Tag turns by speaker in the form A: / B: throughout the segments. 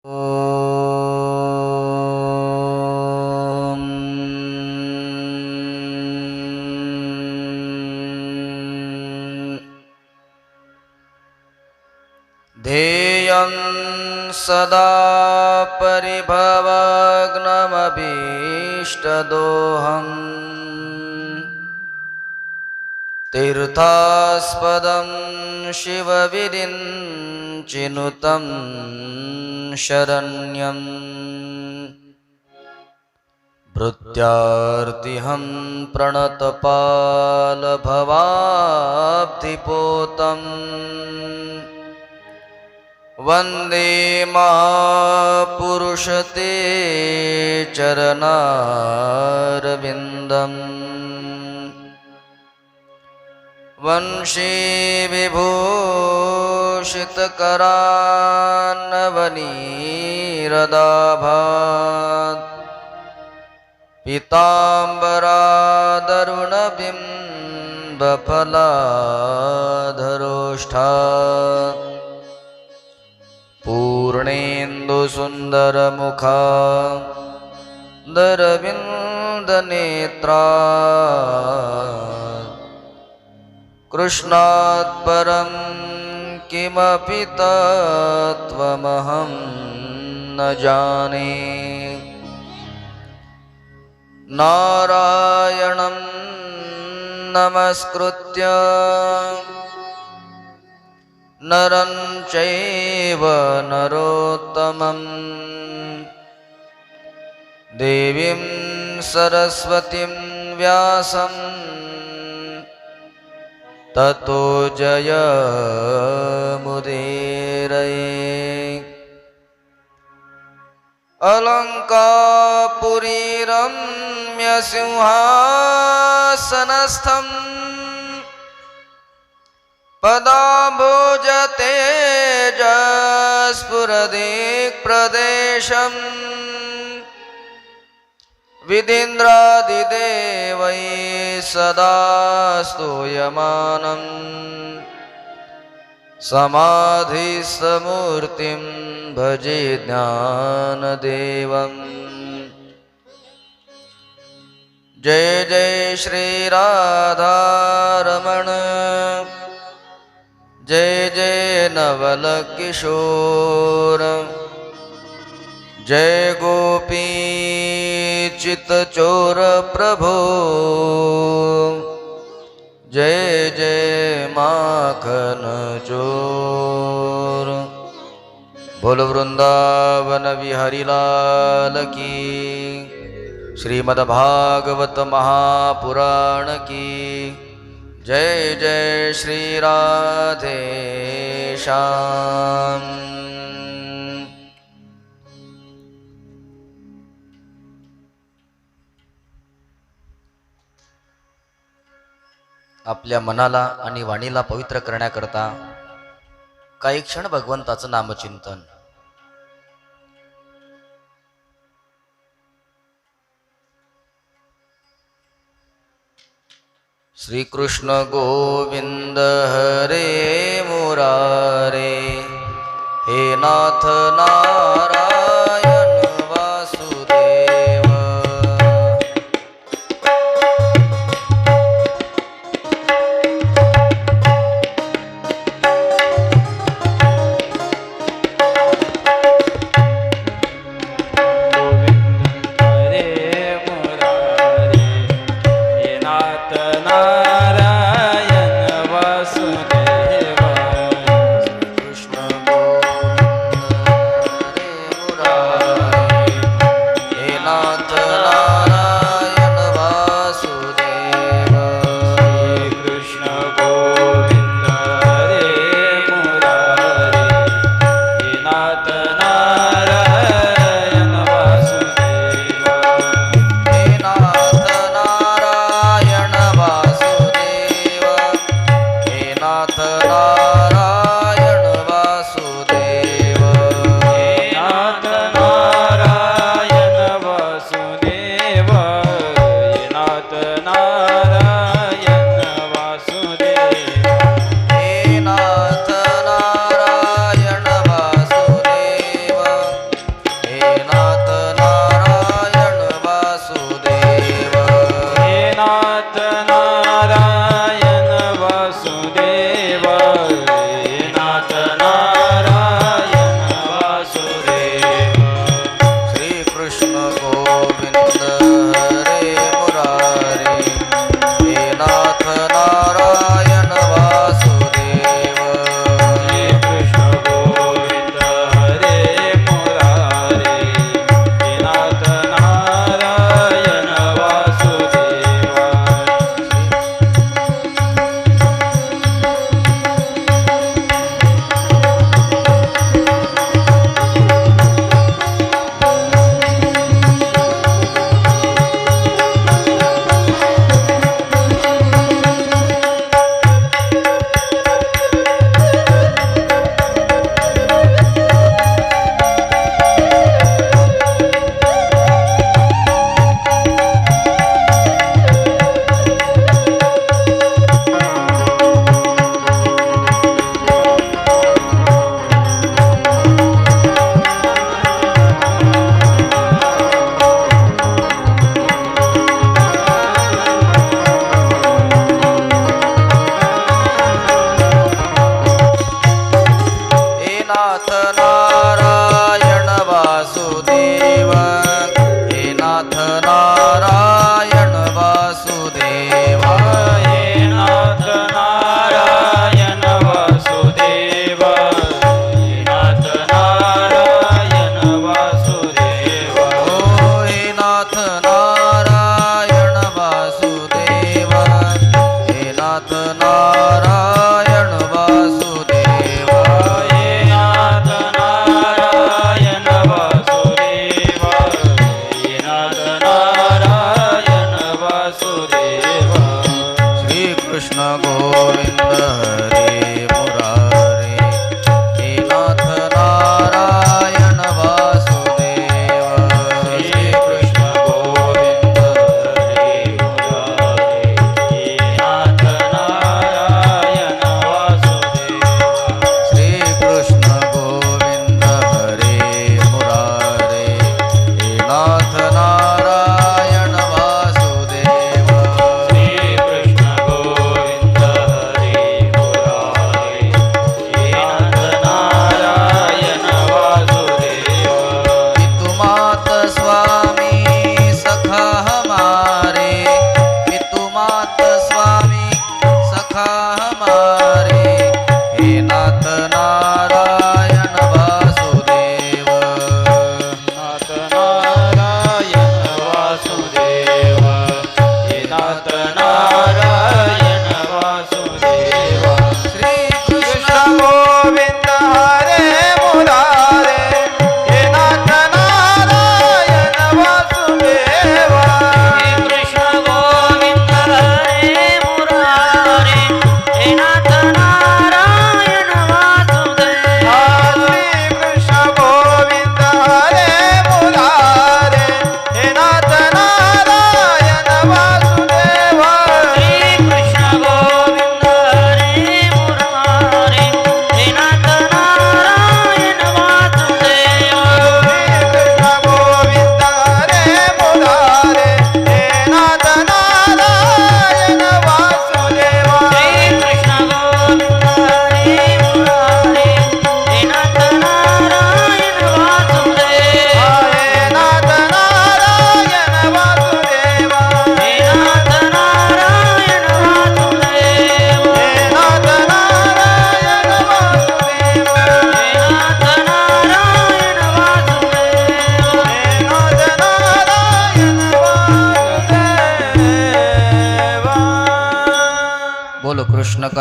A: ॐ ध्येयं सदा परिभवग्नमभीष्टदोहम् तीर्थास्पदं शिवविरिञ्चिनुतं शरण्यं भृत्यार्तिहं प्रणतपालभवाब्धिपोतम् वन्दे महापुरुषते चरणारविन्दम् वंशी विभूषितकरान्नवनीरदाभात् पीताम्बरादरुणबिम्बफलाधरोष्ठात् पूर्णेन्दुसुन्दरमुखा दरविन्दनेत्रा कृष्णात् परं किमपि तत्त्वमहं न जाने। नारायणं नमस्कृत्य नरं चैव नरोत्तमं देवीं सरस्वतीं व्यासं ततो जयमुदीरये। अलङ्कापुरीरम्यसिंहासनस्थं पदाम्बुजतेजस्फुरदिक्प्रदेशम् विधीन्द्रादिदेवैः सदा स्तूयमानं समाधिस्थमूर्तिं भजे ज्ञानदेवम्। जय जय श्रीराधारमण जय जय नवलकिशोर जय गोपीचितचोर प्रभो जय जय माखन चोर। बोल वृंदावन बिहारी लाल की, श्रीमद्भागवत महापुराण की जय जय श्री राधे श्याम। आपल्या मनाला आणि वाणीला पवित्र करण्याकरता काही क्षण भगवंताचं नामचिंतन। श्री कृष्ण गोविंद हरे मुरारे, हे नाथ नारायण वासुदेव।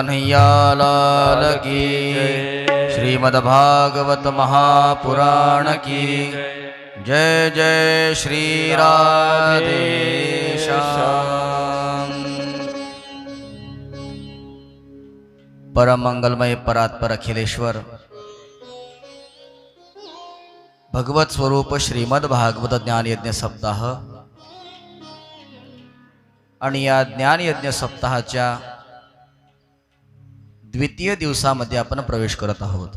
A: कन्हैया लाल की। श्रीमद्भागवत महापुराण की जय जय श्री राधेश्याम। परम मंगलमय परात्पर अखिलेश्वर भगवत स्वरूप श्रीमद भागवत ज्ञान यज्ञ सप्ताह आणि या ज्ञान यज्ञ सप्ताहाच्या द्वितीय दिवसामध्ये आपण प्रवेश करत आहोत।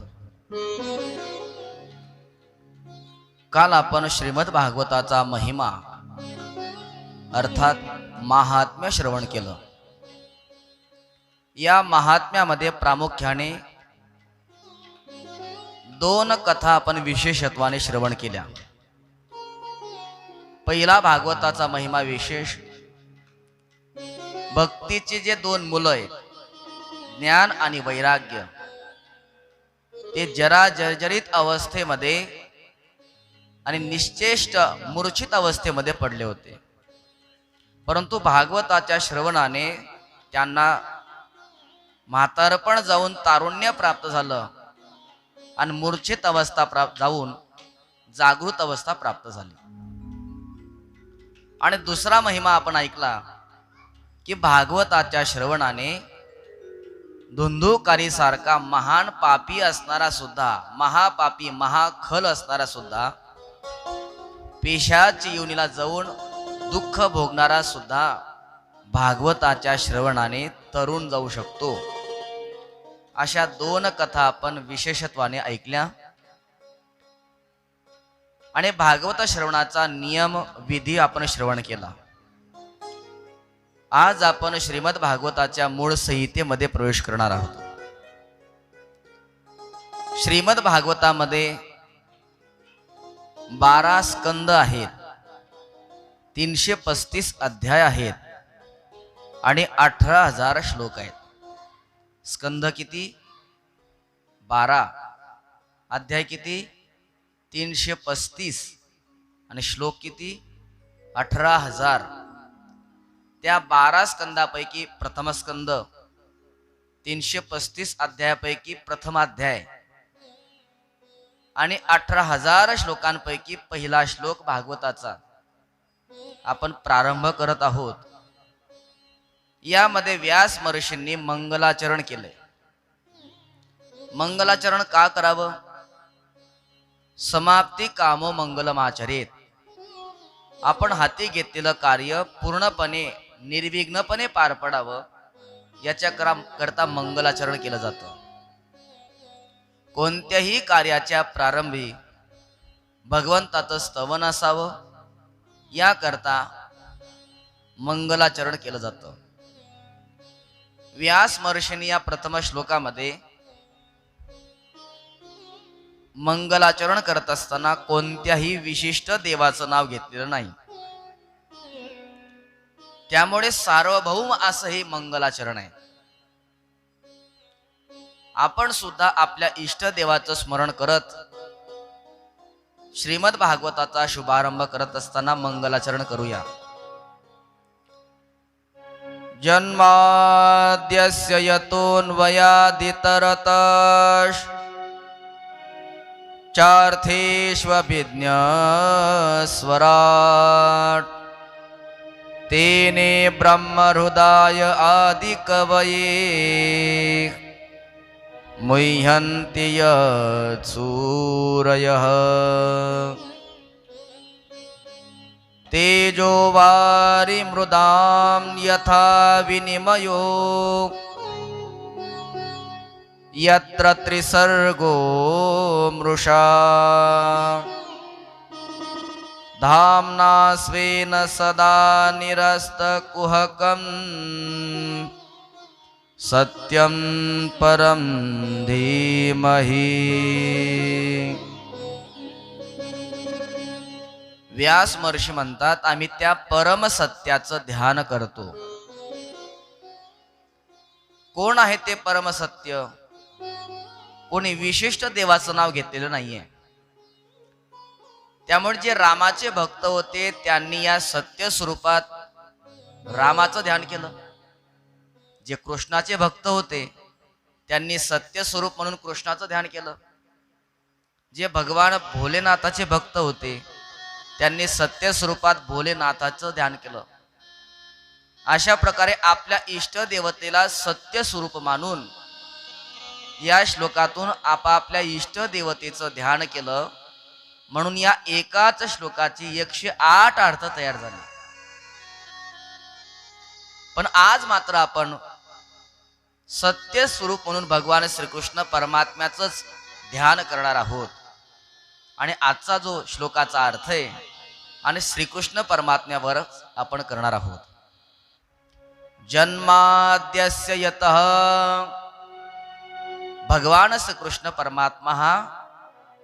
A: काल आपण श्रीमद भागवताचा महिमा अर्थात महात्म्य श्रवण केलं। या महात्म्यामध्ये प्रामुख्याने दोन कथा आपण विशेषत्वाने श्रवण केल्या। पहिला भागवताचा महिमा विशेष, भक्तीचे जे दोन मुलं आहेत ज्ञान आणि वैराग्य, ते जरा जर्जरित अवस्थेमध्ये आणि निश्चेष्ट मूर्छित अवस्थेमध्ये पडले होते, परंतु भागवताच्या श्रवणाने त्यांना म्हातारपण जाऊन तारुण्य प्राप्त झालं आणि मूर्छित अवस्था प्राप्त जाऊन जागृत अवस्था प्राप्त झाली। आणि दुसरा महिमा आपण ऐकला की भागवताच्या श्रवणाने धुंधुकारी सारखा महान पापी असणारा सुद्धा, महापापी महाखल असणारा सुद्धा, पेशाची योनीला जाऊन दुःख भोगणारा सुद्धा भागवताच्या श्रवणाने तरुण जाऊ शकतो। अशा दोन कथा आपण विशेषत्वाने ऐकल्या आणि भागवत श्रवणाचा नियम विधी आपण श्रवण केला। आज आपण श्रीमद भागवताच्या मूळ संहितेमध्ये प्रवेश करणार आहोत। श्रीमद भागवतामध्ये 12 स्कंद आहेत, 335 अध्याय आहेत आणि 18,000 श्लोक आहेत। स्कंद किती? 12, अध्याय किती? 335 आणि श्लोक किती? 18,000। त्या 12 स्कंदापैकी प्रथम स्कंद, 335 अध्यायापैकी प्रथम अध्याय आणि 18,000 श्लोकांपैकी पहिला श्लोक भागवताचा आपण प्रारंभ करत आहोत। यामध्ये व्यास महर्षींनी मंगलाचरण केले। मंगलाचरण का करावं? समाप्ती कामो मंगलमाचरेत। आपण हाती घेतलेलं कार्य पूर्णपणे निर्विघ्नपणे पार पडावं याच्या करता मंगलाचरण केलं जातं। कोणत्याही कार्याच्या प्रारंभी भगवंताचं स्तवन असावं याकरता मंगलाचरण केलं जातं। व्यास महर्षींनी या प्रथम श्लोकामध्ये मंगलाचरण करत असताना कोणत्याही विशिष्ट देवाचं नाव घेतलेलं नाही, त्यामुळे सार्वभौम असं हे मंगलाचरण आहे। आपण सुद्धा आपल्या इष्ट देवाचं स्मरण करत श्रीमद भागवताचा शुभारंभ करत असताना मंगलाचरण करूया। जन्माद्यस्य यतोऽन्वयादितरतश्च चार्थेष्वभिज्ञस्वराट् तेने ब्रह्महृदाय आदिकवये मुह्यन्ति यत्सूरयः तेजो वारि मृदां यथा विनिमयो यत्र त्रिसर्गो मृषा धाम्ना स्वेन सदा निरस्तकुहकं सत्यं परं धीमहि। व्यास महर्षी म्हणतात, आम्ही त्या परम सत्याचं ध्यान करतो। कोण आहे ते परम सत्य? कोणी विशिष्ट देवाचं नाव घेतलेलं नाहीये। त्यामुळे जे रामाचे भक्त होते त्यांनी या सत्य स्वरूपात रामाचं ध्यान केलं। जे कृष्णाचे भक्त होते त्यांनी सत्य स्वरूप म्हणून कृष्णाचं ध्यान केलं. जे भगवान भोलेनाथाचे भक्त होते त्यांनी सत्य स्वरूपात भोलेनाथाचं ध्यान केलं. अशा प्रकारे आपल्या इष्ट देवतेला सत्य स्वरूप मानून या श्लोकातून आपापल्या इष्ट देवतेचं ध्यान केलं. म्हणून या एकाच श्लोकाची 108 अर्थ तयार झाले. पण आज मात्र आपण सत्य स्वरूप म्हणून भगवान श्रीकृष्ण परमात्म्याचंच ध्यान करणार आहोत. आणि आजचा जो श्लोकाचा अर्थ आहे आणि श्रीकृष्ण परमात्म्यावर आपण करणार आहोत. जन्माद्यस्य यतः, भगवान श्रीकृष्ण परमात्मा हा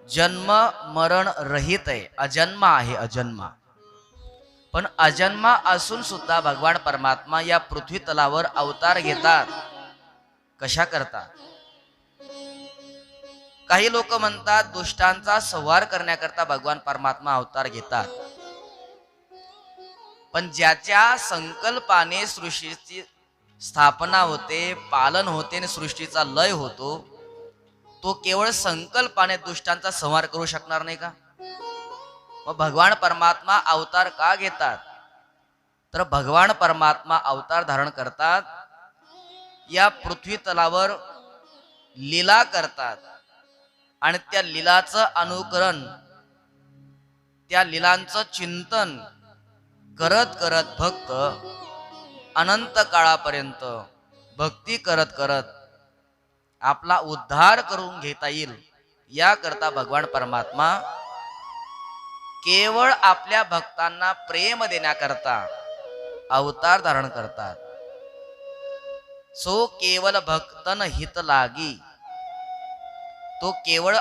A: जन्म मरण रहित आहे, अजन्मा आहे, अजन्मा. पण अजन्मा असून सुद्धा भगवान परमात्मा या पृथ्वी तलावर अवतार घेतात. कशा करता? काही लोक म्हणतात दुष्टांचा संहार करण्याकरता भगवान परमात्मा अवतार घेतात. पण ज्याच्या संकल्पाने सृष्टीची स्थापना होते, पालन होते आणि सृष्टीचा लय होतो, तो केवळ संकल्पाने दुष्टांचा संहार करू शकणार नाही का? मग भगवान परमात्मा अवतार का घेतात? तर भगवान परमात्मा अवतार धारण करतात, या पृथ्वी तलावर लीला करतात आणि त्या लीलाचं अनुकरण, त्या लीलांचं चिंतन करत करत भक्त अनंत काळापर्यंत भक्ती करत करत आपला उद्धार करून घेता येईल, याकरता भगवान परमात्मा केवळ आपल्या भक्तांना प्रेम देण्याकरता अवतार धारण करतात. सो केवळ भक्तन हित लागी, तो केवळ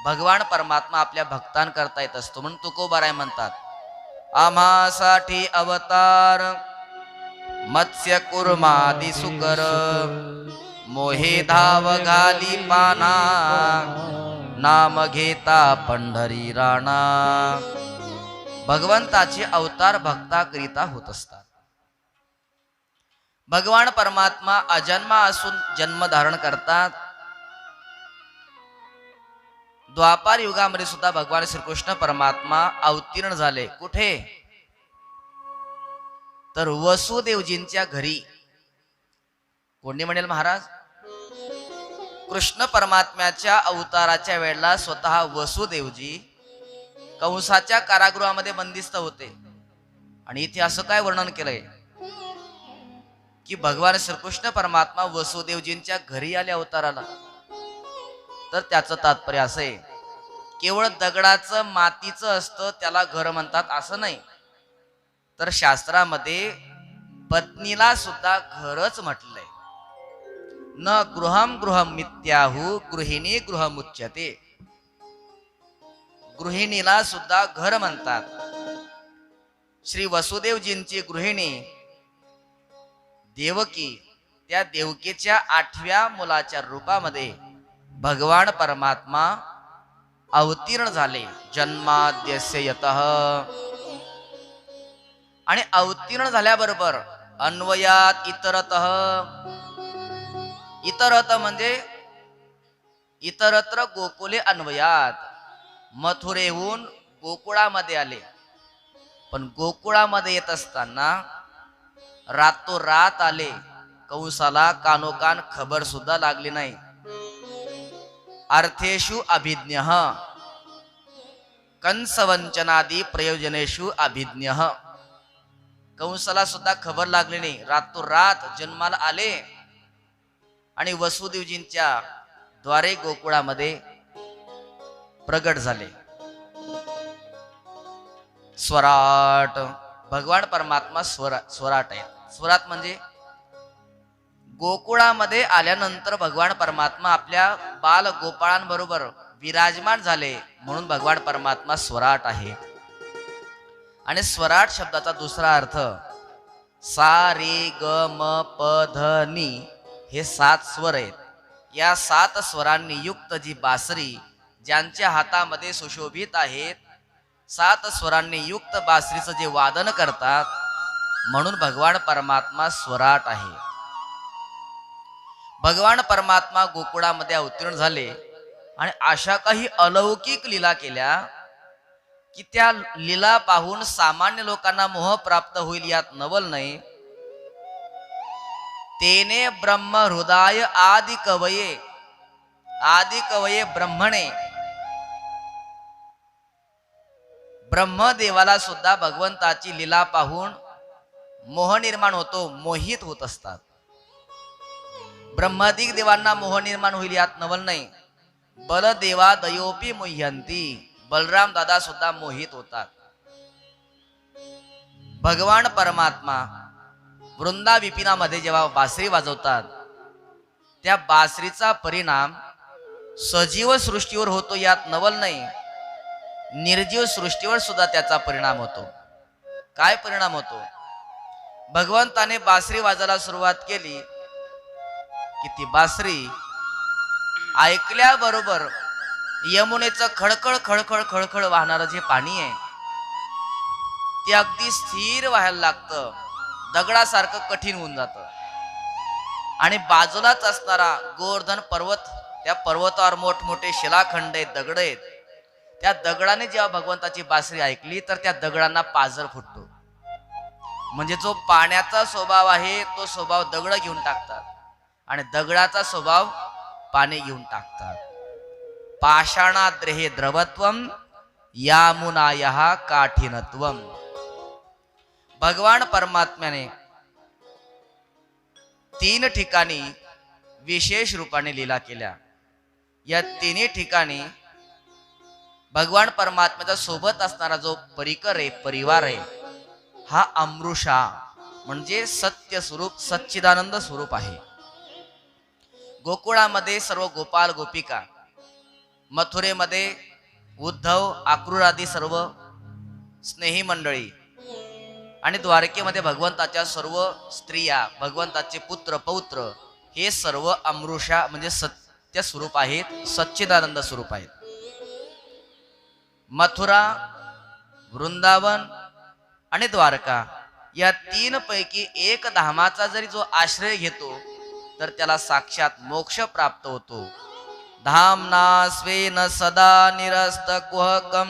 A: भगवान परमात्मा आपल्या भक्तांकरता येत असतो. म्हणून तुकोबाराय म्हणतात, आम्हासाठी अवतार मत्स्य कुर्मादी सुकर, मोहे धाव घाली पाना, नाम घेता पंढरी राणा. भगवंताचे अवतार भक्ताकरिता होत असतात. भगवान परमात्मा अजन्मा असून जन्म धारण करतात. द्वापार युगामध्ये सुद्धा भगवान श्रीकृष्ण परमात्मा अवतीर्ण झाले. कुठे? तर वसुदेवजींच्या घरी. कोणी म्हणेल महाराज, कृष्ण परमात्म्याच्या अवताराच्या वेळेला स्वतः वसुदेवजी कंसाच्या कारागृहामध्ये बंदिस्त होते. आणि इथे असं काय वर्णन केलंय की भगवान श्रीकृष्ण परमात्मा वसुदेवजींच्या घरी आले अवताराला. तर त्याचं तात्पर्य असं आहे, केवळ दगडाचं मातीचं असतं त्याला घर म्हणतात असं नाही, तर शास्त्रामध्ये पत्नीला सुद्धा घरच म्हटलंय. न गृहम गृहम मित्याहु गृहिणी गृहमुच्यते. गृहिणीला सुद्धा घर म्हणतात. श्री वसुदेवजींची गृहिणी देवकी, त्या देवकीच्या 8व्या मुलाच्या रूपामध्ये भगवान परमात्मा अवतीर्ण झाले. जन्माद्यस्य यतः. आणि अवतीर्ण झाल्याबरोबर अन्वयात इतरतः. इतरत म्हणजे इतरत्र गोकुले अन्वयात. मथुरेहून गोकुळामध्ये आले. पण गोकुळामध्ये येत असताना रातोरात आले. कंसाला कानोकान खबर सुद्धा लागली नाही. अर्थेषु अभिज्ञः, कंसवंचनादी प्रयोजनेषु अभिज्ञः. कंसाला सुद्धा खबर लागली नाही. रातोरात जन्माला आले आणि वसुदेवजींच्या द्वारे गोकुळामध्ये प्रगट झाले. स्वराट. भगवान परमात्मा स्वराट आहे. स्वराट म्हणजे गोकुळामध्ये आल्यानंतर भगवान परमात्मा आपल्या बाल गोपाळांबरोबर विराजमान झाले, म्हणून भगवान परमात्मा स्वराट आहे. आणि स्वराट शब्दाचा दुसरा अर्थ सा रे ग म प ध नी, हे 7 स्वर आहेत. या 7 स्वरांनी युक्त जी बासरी ज्यांच्या हातामध्ये सुशोभित आहेत, 7 स्वरांनी युक्त बासरीचं जे वादन करतात, म्हणून भगवान परमात्मा स्वराट आहे. भगवान परमात्मा गोकुळामध्ये अवतीर्ण झाले आणि अशा काही अलौकिक लीला केल्या की त्या लीला पाहून सामान्य लोकांना मोह प्राप्त होईल यात नवल नाही. तेने ब्रह्म हृदय आदि कवये ब्रह्मणे, ब्रह्मदेवाला सुद्धा भगवंताची लीला पाहून मोह निर्माण होतो, मोहित होत असतात. ब्रह्मादिक देवांना मोह निर्माण होईल यात नवल नाही. बलदेवा दयोपी मुह्यंती, बलराम दादा सुद्धा मोहित होतात. भगवान परमात्मा वृंदा विपिनामध्ये जेव्हा बासरी वाजवतात त्या बासरीचा परिणाम सजीव सृष्टीवर होतो यात नवल नाही. निर्जीव सृष्टीवर सुद्धा त्याचा परिणाम होतो. काय परिणाम होतो? भगवंताने बासरी वाजायला सुरुवात केली की ती बासरी ऐकल्याबरोबर यमुनेचं खळखळ खळखळ खळखळ वाहणारं जे पाणी आहे ते अगदी स्थिर व्हायला लागतं, दगडासारखं कठीण होऊन जातं. आणि बाजूलाच असणारा गोवर्धन पर्वत, त्या पर्वतावर मोठमोठे शिलाखंड आहेत, दगड आहेत. त्या दगडाने जेव्हा भगवंताची बासरी ऐकली तर त्या दगडांना पाझर फुटतो. म्हणजे जो पाण्याचा स्वभाव आहे तो स्वभाव दगड घेऊन टाकतात आणि दगडाचा स्वभाव पाणी घेऊन टाकतात. पाषाणाद्रेहे द्रवत्वम यामुनायः काठिनत्वम. भगवान परमात्म्याने 3 ठिकाणी विशेष रूपाने लीला केल्या. या 3 ठिकाणी भगवान परमात्म्याच्या सोबत असणारा जो परिकर आहे, परिवार आहे, हा अमृषा म्हणजे सत्य स्वरूप, सच्चिदानंद स्वरूप आहे. गोकुळामध्ये सर्व गोपाल गोपिका, मथुरेमध्ये उद्धव आक्रूर आदी सर्व स्नेही मंडळी आणि द्वारकेमध्ये भगवंताच्या सर्व स्त्रिया, भगवंताचे पुत्र पौत्र, हे सर्व अमृषा म्हणजे सत्य स्वरूप आहेत, सच्चिदानंद स्वरूप आहेत. मथुरा, वृंदावन आणि द्वारका या 3 पैकी एक धामाचा जरी जो आश्रय घेतो तर त्याला साक्षात मोक्ष प्राप्त होतो. धामना स्वेन सदा निरस्त कुहकम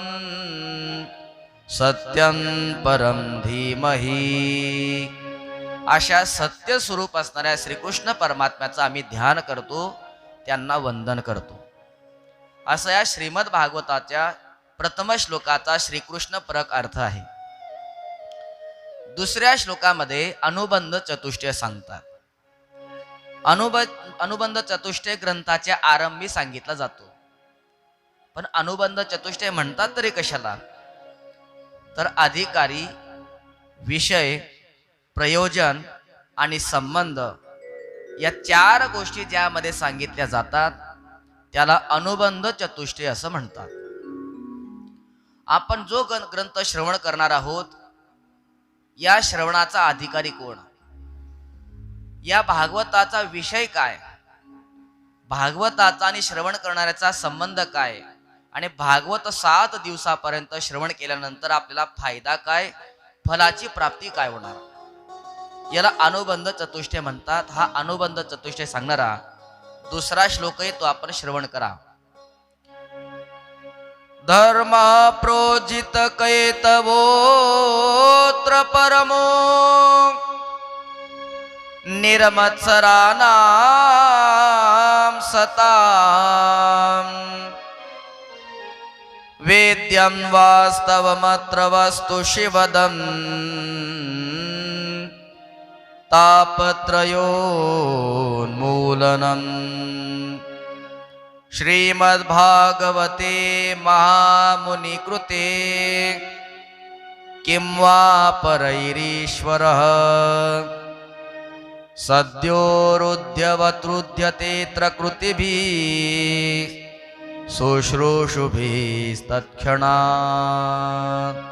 A: सत्यं परम धीमहि. अशा सत्य स्वरूप असणाऱ्या श्रीकृष्ण परमात्म्याचं आम्ही ध्यान करतो, त्यांना वंदन करतो. असं या श्रीमद भागवताच्या प्रथम श्लोकाचा श्रीकृष्ण परक अर्थ आहे. दुसऱ्या श्लोकामध्ये अनुबंध चतुष्टय सांगतात. अनुबंध चतुष्टय ग्रंथाच्या आरंभी सांगितला जातो. पण अनुबंध चतुष्टय म्हणतात तरी कशाला? तर अधिकारी, विषय, प्रयोजन आणि संबंध या 4 गोष्टी ज्यामध्ये सांगितल्या जातात त्याला अनुबंध चतुष्टय असं म्हणतात. आपण जो ग्रंथ श्रवण करणार आहोत या श्रवणाचा अधिकारी कोण? या भागवताचा विषय काय? भागवताचा आणि श्रवण करणाऱ्याचा संबंध काय? आणि भागवत 7 दिवसापर्यंत श्रवण केल्यानंतर आपल्याला फायदा काय, फलाची प्राप्ती काय होणार, याला अनुबंध चतुष्टय म्हणतात. हा अनुबंध चतुष्टय सांगणारा दुसरा श्लोक आहे, तो आपण श्रवण करा. धर्म प्रोजित कैतवोत्र परमो निर्मत्सराणां सतां वेद्यं वास्तवमत्र वस्तु शिवदं तापत्रयोन्मूलनम्. श्रीमद्भागवते महामुनिकृते किं वा परैरीश्वरः सद्योरुध्यवतृध्यतेऽत्र कृतिभिः शुश्रूषुभिस्तत्क्षणात्.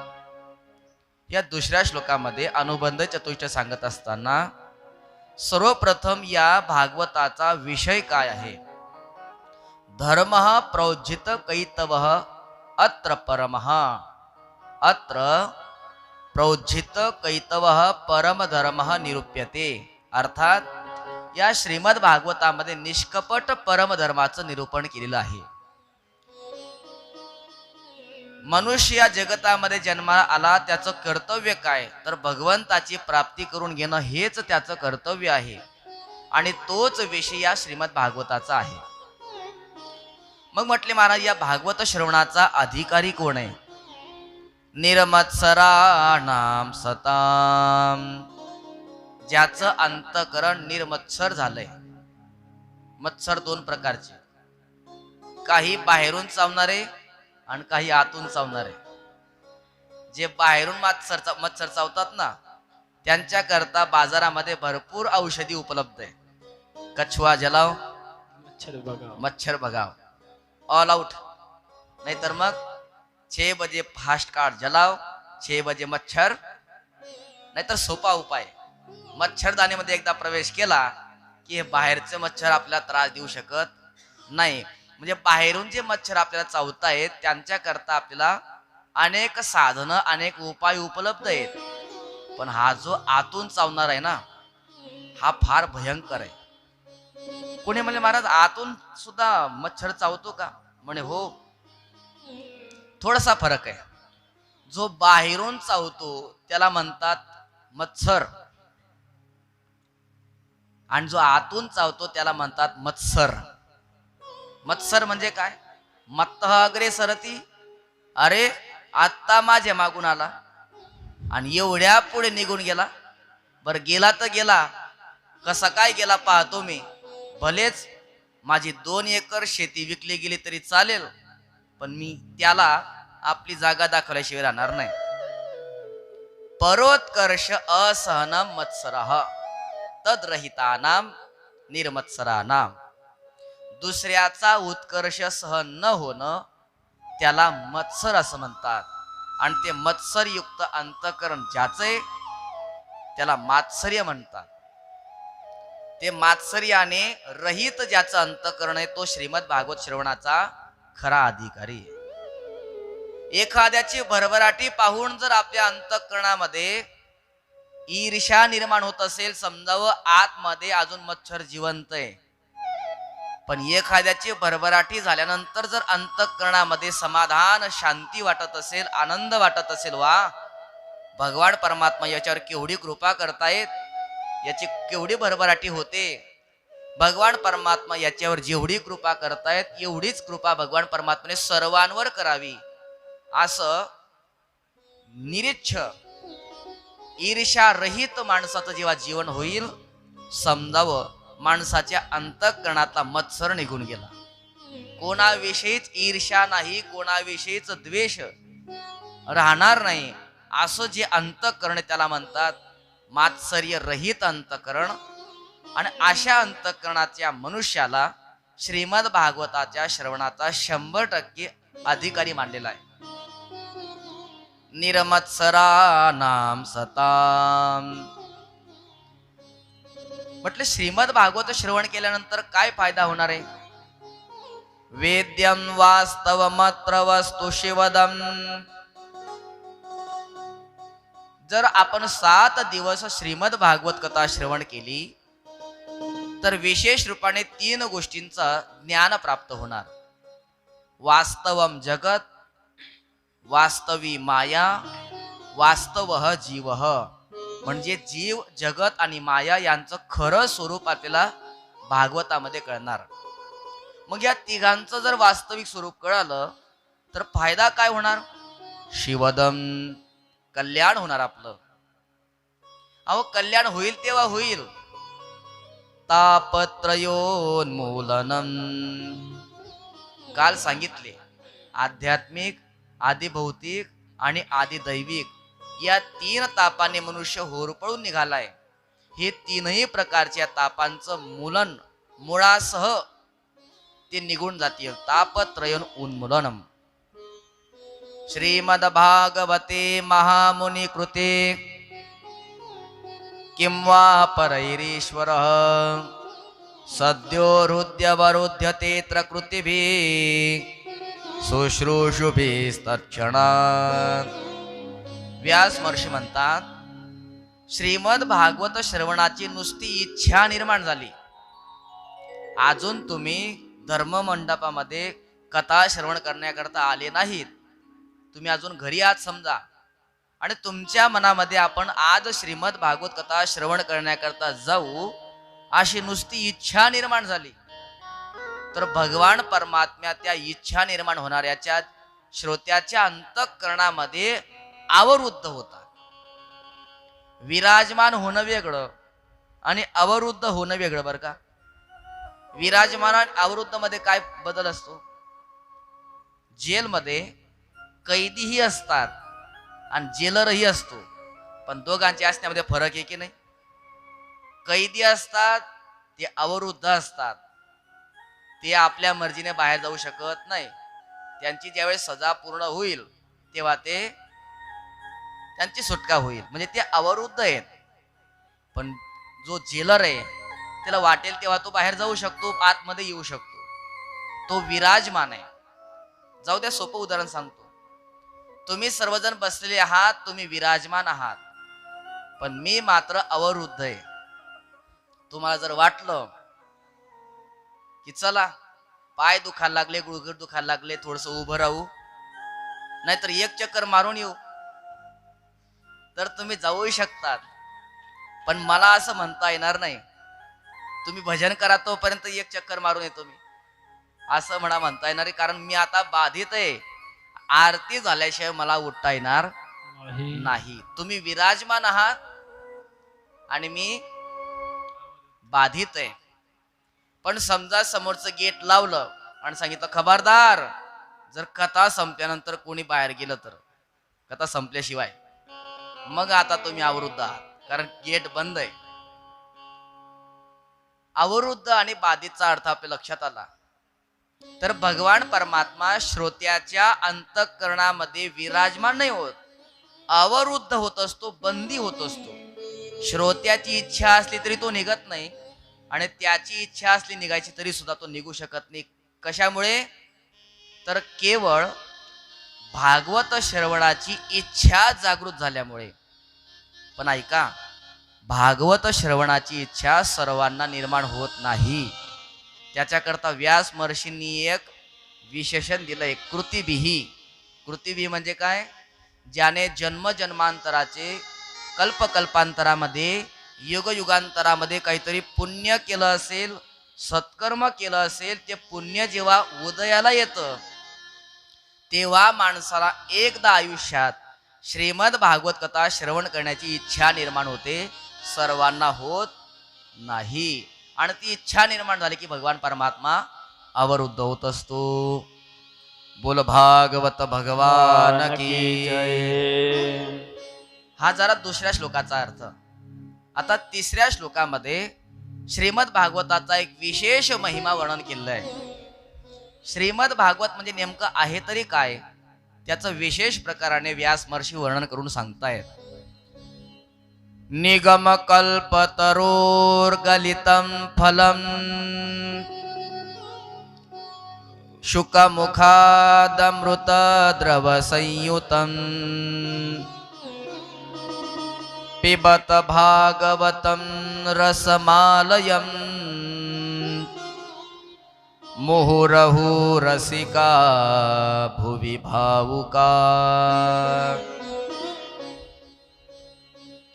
A: या दुसऱ्या श्लोकामध्ये अनुबंध चतुष्टय सांगत असताना सर्वप्रथम या भागवताचा विषय काय आहे? धर्म प्रोज्झित कैतवः अत्र परमः. अत्र प्रोज्झित कैतवः परमधर्मः निरूप्यते. अर्थात या श्रीमद भागवतामध्ये निष्कपट परमधर्माचं निरूपण केलेलं आहे. मनुष्य या जगतामध्ये जन्माला आला, त्याचं कर्तव्य काय तर भगवंताची प्राप्ती करून घेणं हेच त्याचं कर्तव्य आहे. आणि तोच विषय या श्रीमद भागवताचा आहे. मग म्हटले महाराज, या भागवत श्रवणाचा अधिकारी कोण आहे? निर्मत्सराणाम सताम, ज्याचं अंतकरण निर्मत्सर झालंय. मत्सर दोन प्रकारचे, काही बाहेरून चावणारे आणि काही आतून चावणारे. जे बाहेरून मत्सर चावतात ना, त्यांच्याकरता बाजारामध्ये भरपूर औषधी उपलब्ध आहे. कछुआ जलाव, मच्छर भगाव, ऑल आउट. नाहीतर मग 6 बजे फास्ट कार्ड जलाव, 6 बजे मच्छर. नाहीतर सोपा उपाय, मच्छरदाणीमध्ये एकदा प्रवेश केला की हे बाहेरचे मच्छर आपल्याला त्रास देऊ शकत नाही. म्हणजे बाहेरून जे मच्छर आपल्याला चावतायत त्यांच्याकरता आपल्याला अनेक साधनं, अनेक उपाय उपलब्ध आहेत. पण हा जो आतून चावणार आहे ना, हा फार भयंकर आहे. कोणी म्हणले महाराज आतून सुद्धा मच्छर चावतो का? म्हणे हो, थोडासा फरक आहे. जो बाहेरून चावतो त्याला म्हणतात मत्सर, आणि जो आतून चावतो त्याला म्हणतात मत्सर. मत्सर म्हणजे काय? मत्तः अग्रे सरती, अरे आत्ता माझ्या मागून आला आणि एवढ्या पुढे निघून गेला. बरं गेला तर गेला, कसा काय गेला पाहतो मी. भलेच माझी 2 एकर शेती विकली गेली तरी चालेल, पण मी त्याला आपली जागा दाखवल्याशिवाय राहणार नाही. परोत्कर्ष असहनम मत्सरः तद्रहितानाम निर्मत्सरानाम. दुसऱ्याचा उत्कर्ष सहन न होणं त्याला मत्सर असं म्हणतात. आणि ते मत्सरयुक्त अंतकरण ज्याचे त्याला मात्सर्य म्हणतात. ते मात्सर्याने रहित ज्याचं अंतकरण आहे तो श्रीमद भागवत श्रवणाचा खरा अधिकारी आहे. एखाद्याची भरभराटी पाहून जर आपल्या अंतकरणामध्ये ईर्ष्या निर्माण होत असेल, समजावं आतमध्ये अजून मच्छर जिवंत आहे. पण एखाद्याची भरभराटी झाल्यानंतर जर अंतःकरणामध्ये समाधान, शांती वाटत असेल, आनंद वाटत असेल, वा भगवान परमात्मा याच्यावर केवढी कृपा करतायत, याची केवढी भरभराटी होते. भगवान परमात्मा याच्यावर जेवढी कृपा करतायत एवढीच कृपा भगवान परमात्माने सर्वांवर करावी, असं निरीच्छ ईर्ष्या रहित माणसाचं जेव्हा जीवन होईल, समजावं माणसाच्या अंतःकरणातला मत्सर निघून गेला. कोणाविषयीच ईर्ष्या नाही, कोणाविषयीच द्वेष राहणार नाही. असं जे अंतःकरण त्याला म्हणतात मात्सर्य रहित अंतःकरण. आणि अशा अंतःकरणाच्या मनुष्याला श्रीमद भागवताच्या श्रवणाचा 100% अधिकारी मानलेला आहे. निर्मत्सराणाम सताम. म्हटले श्रीमद भागवत श्रवण केल्यानंतर काय फायदा होणार आहे? वेद्यम वास्तवमत्र वस्तु शिवदम. जर आपण 7 दिवस श्रीमद भागवत कथा श्रवण केली तर विशेष रूपाने 3 गोष्टींचा ज्ञान प्राप्त होणार. वास्तवम जगत, वास्तवी माया, वास्तवः जीवः. म्हणजे जीव, जगत आणि माया यांचं खरं स्वरूप आपल्याला भागवतामध्ये कळणार. मग या तिघांचं जर वास्तविक स्वरूप कळालं तर फायदा काय होणार? शिवदम, कल्याण होणार आपलं. अहो कल्याण होईल तेव्हा होईल. तापत्रयोन्मूलनम. काल सांगितले आध्यात्मिक, आदिभौतिक आणि आदिदैविक या 3 तापाने मनुष्य होरपळून निघालाय. हे 3ही प्रकारच्या तापांचं मूलन मुळासह ते निघून जातील. तापत्रयोन उन्मूलनम. श्रीमद भागवते महामुनी कृते किंवा परैरीश्वरः सद्यो हृद्यवरुध्यते कृतिभिः शुश्रूषुभिस्तत्क्षणात्. व्यास महर्षी म्हणतात श्रीमद भागवत श्रवणाची नुसती इच्छा निर्माण झाली अजून तुम्ही धर्ममंडपामध्ये कथा श्रवण करण्याकरता आले नाहीत, तुम्ही अजून घरी आहात समजा, आणि तुमच्या मनामध्ये आपण आज श्रीमद भागवत कथा श्रवण करण्याकरता जाऊ अशी नुसती इच्छा निर्माण झाली, तर भगवान परमात्म्या त्या इच्छा निर्माण होणाऱ्याच्या श्रोत्याच्या अंतःकरणामध्ये अवरुद्ध होतात. विराजमान होणं वेगळं आणि अवरुद्ध होणं वेगळं बरं का. विराजमान आणि अवरुद्ध मध्ये काय बदल असतो? जेलमध्ये कैदीही असतात आणि जेलरही असतो, पण दोघांच्या असण्यामध्ये फरक आहे की नाही. कैदी असतात ते अवरुद्ध असतात, ते आपल्या मर्जीने बाहेर जाऊ शकत नाही. त्यांची ज्यावेळेस सजा पूर्ण होईल तेव्हा ते त्यांची सुटका होईल, म्हणजे ते अवरुद्ध आहेत. पण जो जेलर आहे त्याला वाटेल तेव्हा तो बाहेर जाऊ शकतो, आतमध्ये येऊ शकतो, तो विराजमान आहे. जाऊ द्या, सोपं उदाहरण सांगतो. तुम्ही सर्वजण बसलेले आहात, तुम्ही विराजमान आहात, पण मी मात्र अवरुद्ध आहे. तुम्हाला जर वाटलं की चला पाय दुखायला लागले, गुडघे दुखायला लागले, थोडस उभं राहू, नाहीतर एक चक्कर मारून येऊ, तर तुम्ही जाऊ शकतात. पण मला असं म्हणता येणार नाही तुम्ही भजन करा तोपर्यंत एक चक्कर मारून येतो मी, असं म्हणता येणार आहे. कारण मी आता बाधित आहे, आरती झाल्याशिवाय मला उठता येणार नाही. तुम्ही विराजमान आहात आणि मी बाधित आहे. पण समजा समोरचं गेट लावलं आणि सांगितलं खबरदार, जर कथा संपल्यानंतर कोणी बाहेर गेलं तर, कथा संपल्याशिवाय, मग आता तुम्ही अवरुद्ध आहात, कारण गेट बंद आहे. अवरुद्ध आणि बाधितचा अर्थ आपल्या लक्षात आला तर भगवान परमात्मा श्रोत्याच्या अंतःकरणामध्ये विराजमान नाही होत, अवरुद्ध होत असतो, बंदी होत असतो. श्रोत्याची इच्छा असली तरी तो निघत नाही, आणि त्याची इच्छा असली निघायची तरी सुद्धा तो निघू शकत नाही. कशामुळे? तर केवळ भागवत श्रवणाची इच्छा जागृत झाल्यामुळे. पण ऐका, भागवत श्रवणाची इच्छा सर्वांना निर्माण होत नाही. त्याच्याकरता व्यास महर्षींनी एक विशेषण दिलंय, कृतिभिही. कृतिभिही म्हणजे काय? ज्याने जन्मजन्मांतराचे, कल्पकल्पांतरामध्ये, युगयुगांतरामध्ये काहीतरी पुण्य केलं असेल, सत्कर्म केलं असेल, ते पुण्य जेव्हा उदयाला येतं तेव्हा माणसाला एकदा आयुष्यात श्रीमद भागवत कथा श्रवण करण्याची इच्छा निर्माण होते, सर्वांना होत नाही. आणि ती इच्छा निर्माण झाली की भगवान परमात्मा अवरुद्ध होत असतो. बोल भागवत भगवान की जय. हा जरा दुसऱ्या श्लोकाचा अर्थ. आता तिसऱ्या श्लोकामध्ये श्रीमद भागवताचा एक विशेष महिमा वर्णन केलेला आहे. श्रीमद भागवत म्हणजे नेमकं आहे तरी काय, त्याचं विशेष प्रकाराने व्यास महर्षी वर्णन करून सांगतायत. निगम कल्पतरोर्गलितं फलम शुकमुखादमृत द्रव संयुतं पिबत भागवतं रसमालयं मुहुरहु रसिका भुवि भावुका.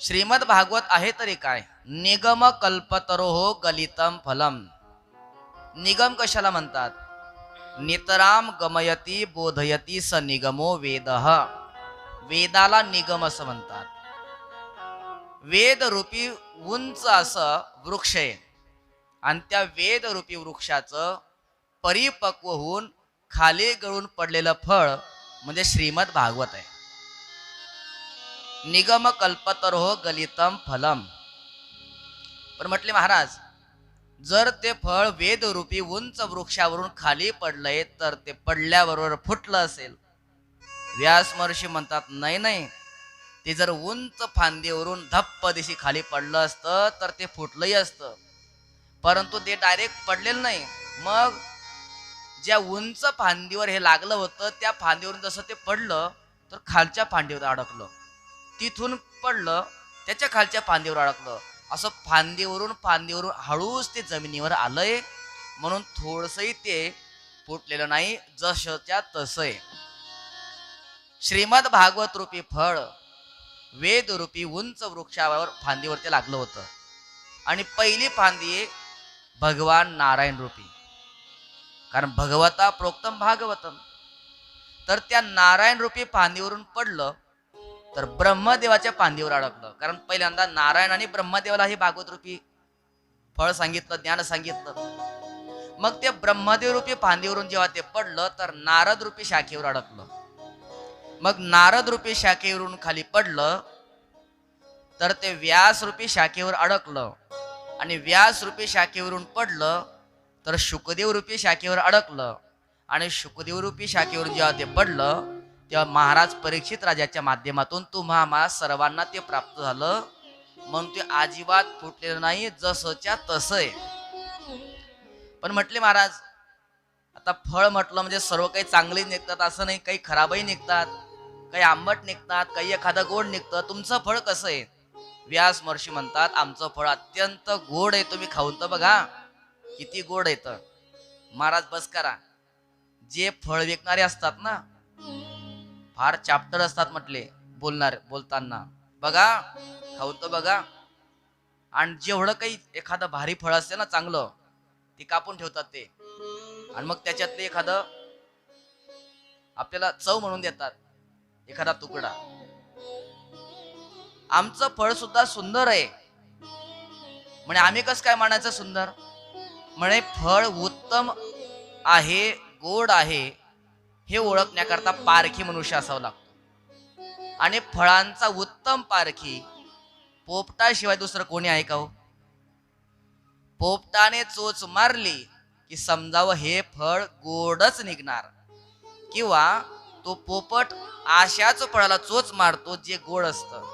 A: श्रीमद भागवत आहे तरी काय? निगम कल्पतरोः गलितं फलम. निगम कशाला म्हणतात? नितराम गमयती बोधयती स निगमो वेदः. वेदाला निगम असं म्हणतात. वेद रूपी उंच असं वृक्ष आहे, आणि त्या वेद रूपी वृक्षाचं परिपक्व होऊन खाली गळून पडलेलं फळ म्हणजे श्रीमद भागवत आहे. निगम कल्पतरोः गलितं फलम. पण म्हटले महाराज, जर ते फळ वेद रूपी उंच वृक्षावरून खाली पडलंय तर ते पडल्याबरोबर फुटलं असेल. व्यास महर्षी म्हणतात नाही नाही, ते जर उंच फांदीवरून धप्प दिशी खाली पडलं असतं तर ते फुटलंही असतं, परंतु ते डायरेक्ट पडलेलं नाही. मग ज्या उंच फांदीवर हे लागलं होतं त्या फांदीवरून जसं ते पडलं तर खालच्या फांदीवर अडकलं, तिथून पडलं त्याच्या खालच्या फांदीवर अडकलं, असं फांदीवरून हळूच ते जमिनीवर आलंय. म्हणून थोडसही ते फुटलेलं नाही, जसच्या तसंय. श्रीमद भागवत रूपी फळ वेद रूपी उंच वृक्षावर फांदीवरती लागलं होतं आणि पहिली फांदी भगवान नारायण रूपी, कारण भगवता प्रोक्तम भागवतम. तर त्या नारायण रूपी फांदीवरून पडलं तर ब्रह्मदेवाच्या फांदीवर अडकलं, कारण पहिल्यांदा नारायण आणि ब्रह्मदेवाला हे भागवत रूपी फळ सांगितलं, ज्ञान सांगितलं. मग ते ब्रह्मदेव रूपी फांदीवरून जेव्हा ते पडलं तर नारद रूपी शाखेवर अडकलं. मग नारद रूपी शाखेवरून खाली पडलं तर ते व्यास रूपी शाखेवर अडकलं आणि व्यास रूपी शाखेवरून पडलं तर शुकदेव रूपी शाखेवर अडकलं आणि शुकदेव रूपी शाखेवरून जेव्हा ते पडलं तेव्हा महाराज परीक्षित राजाच्या माध्यमातून तुम्हा सर्वांना ते प्राप्त झालं. म्हणून ते अजिबात फुटलेलं नाही, जसच्या तसंय. पण म्हटले महाराज, आता फळ म्हटलं म्हणजे सर्व काही चांगले निघतात असं नाही, काही खराबही निघतात, काही आंबट निघतात, काही एखादं गोड निघतं. तुमचं फळ कसं आहे? व्यास महर्षी म्हणतात, आमचं फळ अत्यंत गोड आहे, तुम्ही खाऊन तर बघा किती गोड येतं. महाराज बस करा. जे फळ विकणारे असतात ना फार चाप्टर असतात म्हटले बोलताना, बघा खाऊन तर बघा. आणि जेवढं काही एखादं भारी फळ असते ना चांगलं, ते कापून ठेवतात ते, आणि मग त्याच्यातले एखादं आपल्याला चव म्हणून देतात, एखादा तुकडा. आमचं फळ सुद्धा सुंदर आहे म्हणे. आम्ही कसं काय म्हणायचं सुंदर? म्हणे फळ उत्तम आहे, गोड आहे हे ओळखण्याकरता पारखी मनुष्य असावं लागतो. आणि फळांचा उत्तम पारखी पोपटाशिवाय दुसरं कोणी आहे का हो? पोपटाने चोच मारली की समजावं हे फळ गोडच निघणार, किंवा तो पोपट अशाच फळाला चोच मारतो जे गोड असतं.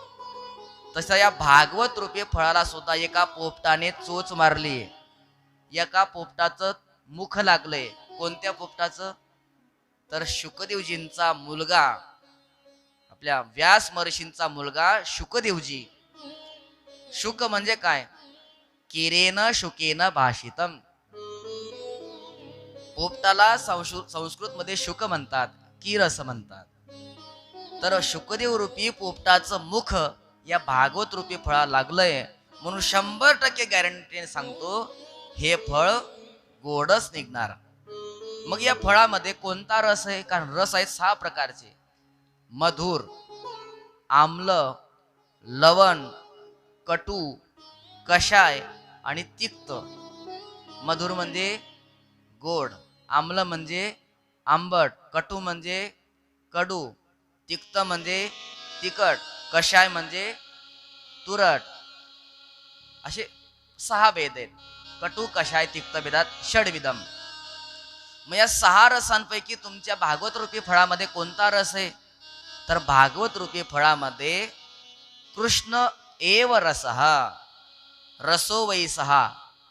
A: तसं या भागवत रूपी फळाला सुद्धा एका पोपटाने चोच मारली. एका पोपटाचं मुख लागलंय. कोणत्या पोपटाचं? तर शुकदेवजींचा मुलगा, आपल्या व्यास महर्षींचा मुलगा शुकदेवजी. शुक म्हणजे काय? किरेन शुकेन भाषितम. पोपटाला संस्कृत मध्ये शुक म्हणतात, कीर असं म्हणतात. तर शुकदेव रूपी पोपटाचं मुख या भागवत रूपी फळा लागलंय, म्हणून 100% गॅरंटीने सांगतो हे फळ गोडच निघणार. मग या फळामध्ये कोणता रस आहे? कारण रस आहेत 6 प्रकारचे: मधुर, आम्ल, लवण, कटू, कषाय आणि तिक्त. मधुर म्हणजे गोड, आम्ल म्हणजे आंबट, कटू म्हणजे कडू, तिक्त म्हणजे तिखट, कषाय म्हणजे तुरट. असे 6 भेद आहेत. कटू, कषाय, तिक्त भेदात षडविधम. मग या 6 रसांपैकी तुमच्या भागवत रूपी फळामध्ये कोणता रस आहे? तर भागवत रूपी फळामध्ये कृष्ण एव रसः रसो वै सहा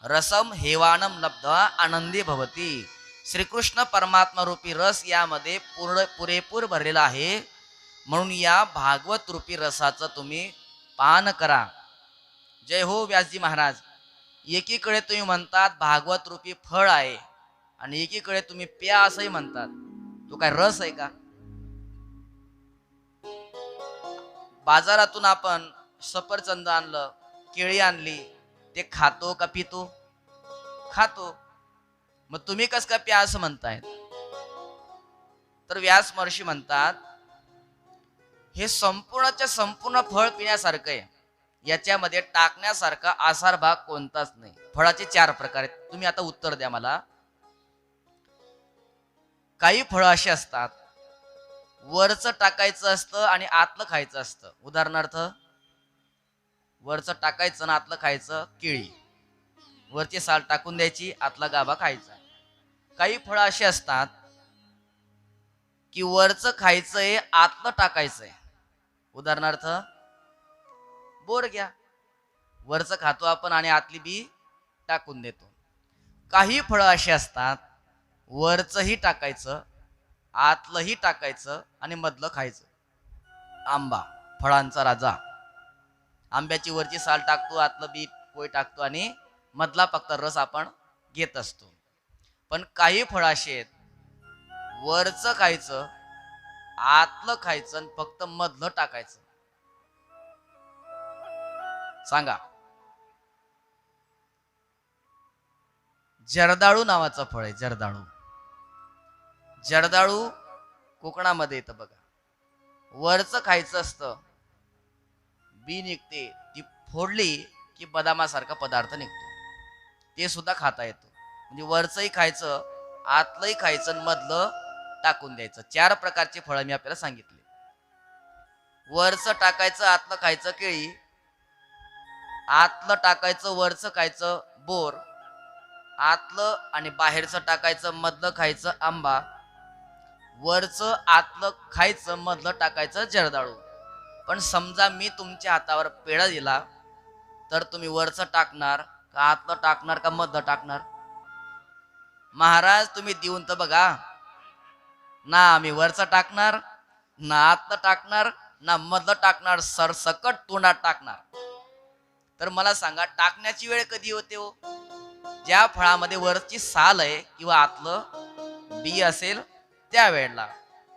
A: रसम हेवानम लब्ध्वा आनंदी भवती. श्रीकृष्ण परमात्मा रूपी रस यामध्ये पुरेपूर भरलेला आहे. म्हणून या भागवत रूपी रसाचं तुम्ही पान करा. जय हो व्यासजी महाराज. एकीकडे तुम्ही म्हणतात भागवत रूपी फळ आहे आणि एकीकडे तुम्ही प्या असंही म्हणतात. तो काय रस आहे का? बाजारातून आपण सफरचंद आणलं, केळी आणली, ते खातो का पितो? खातो. मग तुम्ही कस काय प्या असं म्हणताय? तर व्यास महर्षी म्हणतात हे संपूर्णच्या संपूर्ण फळ पिण्यासारखं आहे. याच्यामध्ये टाकण्यासारखा आसार भाग कोणताच नाही. फळाचे 4 प्रकार आहेत. तुम्ही आता उत्तर द्या मला. काही फळं अशी असतात वरचं टाकायचं असतं आणि आतलं खायचं असतं. उदाहरणार्थ वरचं टाकायचं आणि आतलं खायचं. केळी वरची साल टाकून द्यायची, आतला गाभा खायचा. काही फळं अशी असतात की वरचं खायचंय, आतलं टाकायचंय. उदाहरणार्थ बोर घ्या, वरचं खातो आपण आणि आतली बी टाकून देतो. काही फळं अशी असतात वरचंही टाकायचं, आतलंही टाकायचं आणि मधलं खायचं. आंबा फळांचा राजा. आंब्याची वरची साल टाकतो, आतलं बी पोय टाकतो आणि मधला फक्त रस आपण घेत असतो. पण काही फळ अशी आहेत, वरचं खायचं, आतलं खायचं आणि फक्त मधलं टाकायचं. सांगा. जर्दाळू नावाचं फळ आहे. जर्दाळू. जर्दाळू कोकणामध्ये येतं बघा. वरचं खायचं असतं, बी निघते, ती फोडली की बदामासारखा पदार्थ निघतो, ते सुद्धा खाता येतं. म्हणजे वरचंही खायचं, आतलंही खायचं आणि मधलं टाकून द्यायचं. 4 प्रकारचे फळं मी आपल्याला सांगितले. वरचं टाकायचं, आतलं खायचं केळी, आतलं टाकायचं, वरचं खायचं बोर, आतलं आणि बाहेरचं टाकायचं, मधलं खायचं आंबा, वरचं आतलं खायचं, मधलं टाकायचं जर्दाळू. पण समजा मी तुमच्या हातावर पेढा दिला तर तुम्ही वरचं टाकणार का आतलं टाकणार का मधलं टाकणार? महाराज तुम्ही देऊन तर बघा ना. आम्ही वरचं टाकणार ना, आतलं टाकणार ना, मधलं टाकणार, सरसकट तोंडात टाकणार. तर मला सांगा, टाकण्याची वेळ कधी होते हो? ज्या फळामध्ये वरची साल आहे किंवा आतलं बी असेल त्या वेळेला.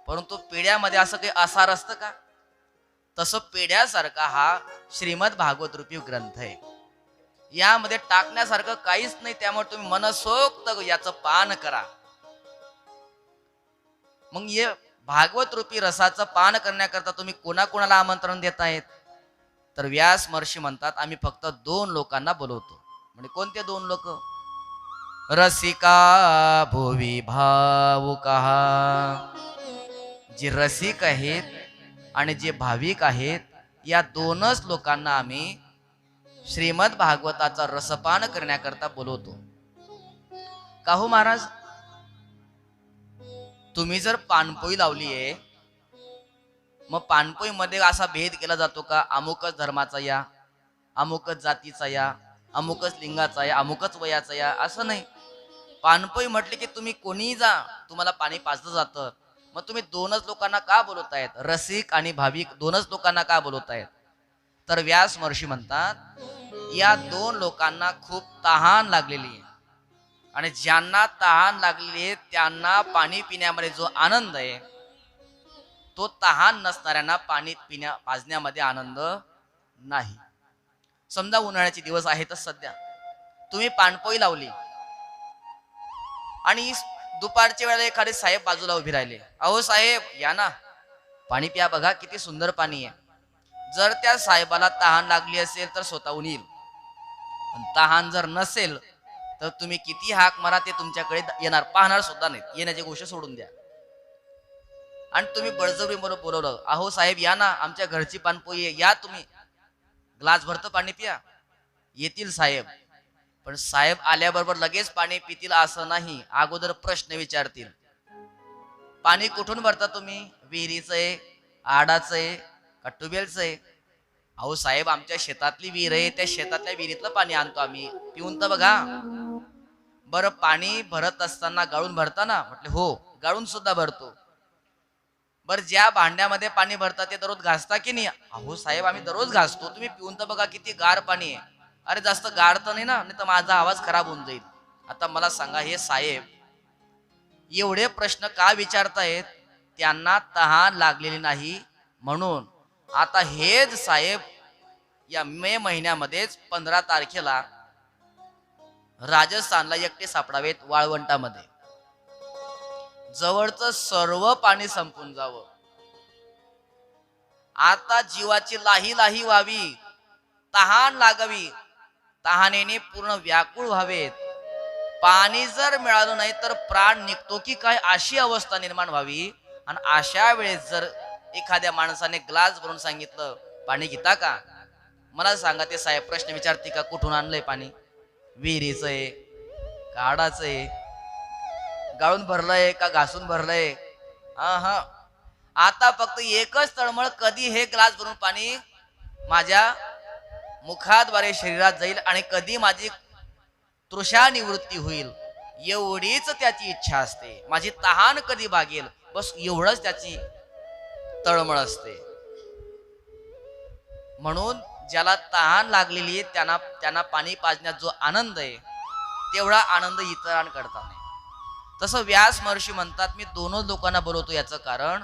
A: परंतु पेढ्यामध्ये असं काही आसार असतं का? तसं पेढ्यासारखा हा श्रीमद भागवत रूपी ग्रंथ आहे. यामध्ये टाकण्यासारखं काहीच नाही. त्यामुळे तुम्ही मनसोक्त याचं पान करा. मग हे भागवत रूपी रसाचं पान करण्याकरता तुम्ही कोणाकोणाला आमंत्रण देतायत? तर व्यास महर्षी म्हणतात, आम्ही फक्त 2 लोकांना बोलवतो. म्हणजे कोणते 2 लोक? रसिका भुवी भावुका. जे रसिक आहेत आणि जे भाविक आहेत, या 2च लोकांना आम्ही श्रीमद भागवताचा रसपान करण्याकरता बोलवतो. का हो महाराज? तुम्ही जर पानपोई लावली आहे, मग पानपोई मध्ये असा भेद केला जातो का अमुकच धर्माचा या, अमुकच जातीचा या, अमुकच लिंगाचा या, अमुकच वयाचा या? असं नाही. पानपोई म्हटले की तुम्ही कोणीही जा, तुम्हाला पाणी पाजलं जातं. मग तुम्ही 2च लोकांना का बोलवतायत? रसिक आणि भाविक 2च लोकांना का बोलवतायत? तर व्यास महर्षी म्हणतात, या 2 लोकांना खूप तहान लागलेली आहे. आणि ज्यांना तहान लागलेली आहे त्यांना पाणी पिण्यामध्ये जो आनंद आहे, तो तहान नसणाऱ्यांना पाणी पाजण्यामध्ये आनंद नाही. समजा उन्हाळ्याचे दिवस आहेतच सध्या, तुम्ही पाणपोई लावली आणि दुपारच्या वेळेला एखादे साहेब बाजूला उभे राहिले. अहो साहेब या ना, पाणी प्या, बघा किती सुंदर पाणी आहे. जर त्या साहेबाला तहान लागली असेल तर स्वतःहून येईल. पण तहान जर नसेल तर तुम्ही किती हाक मारा, ते तुमच्याकडे येणार, पाहणार सुद्धा नाही. येण्याची गोष्ट सोडून द्या. आणि तुम्ही बळजबरी मला बोलवलं, अहो साहेब या ना, आमच्या घरची पानपोई आहे, या तुम्ही, ग्लास भरतं पाणी पिया. येतील साहेब, पण साहेब आल्याबरोबर लगेच पाणी पितील असं नाही. अगोदर प्रश्न विचारतील. पाणी कुठून भरता तुम्ही? विहिरीचं आहे, आडाचं आहे का ट्यूबवेलचं आहे? अहो साहेब आमच्या शेतातली विहीर आहे, त्या शेतातल्या विहिरीतलं पाणी आणतो आम्ही, पिऊन तर बघा. बरं पाणी भरत असताना गाळून भरता ना? म्हटले हो, गाळून सुद्धा भरतो. बर ज्या भांड्यामध्ये पाणी भरता ते दररोज घासता की नाही? अहो साहेब आम्ही दररोज घासतो, तुम्ही पिऊन तर बघा किती गार पाणी आहे. अरे जास्त गार तर नाही ना, नाही तर माझा आवाज खराब होऊन जाईल. आता मला सांगा, हे साहेब एवढे प्रश्न का विचारतायत? त्यांना तहान लागलेली नाही म्हणून. आता हेच साहेब या मे महिन्यामध्येच 15 तारखेला राजस्थानला एकटे सापडावेत, वाळवंटामध्ये. जवळचं सर्व पाणी संपून जावं. आता जीवाची लाही लाही व्हावी, तहान लागावी, तहानेने पूर्ण व्याकुळ व्हावेत. पाणी जर मिळालं नाही तर प्राण निघतो की काय, अशी अवस्था निर्माण व्हावी. आणि अशा वेळेस जर एखाद्या माणसाने ग्लास भरून सांगितलं पाणी घेता का? मला सांगा, ते साहेब प्रश्न विचारते का कुठून आणलंय पाणी? विहिरीचं आहे, काडाचं आहे, गाळून भरलंय का घासून भरलंय? हा. आता फक्त एकच तळमळ, कधी हे ग्लास भरून पाणी माझ्या मुखाद्वारे शरीरात जाईल आणि कधी माझी तृषा निवृत्ती होईल, एवढीच त्याची इच्छा असते. माझी तहान कधी भागेल, बस एवढंच त्याची तळमळ असते. म्हणून ज्याला तहान लागलेली आहे त्यांना पाणी पाजण्यात जो आनंद आहे, तेवढा आनंद इतरांकरता नाही. तसं व्यास महर्षी म्हणतात, मी दोनच लोकांना बोलवतो याचं कारण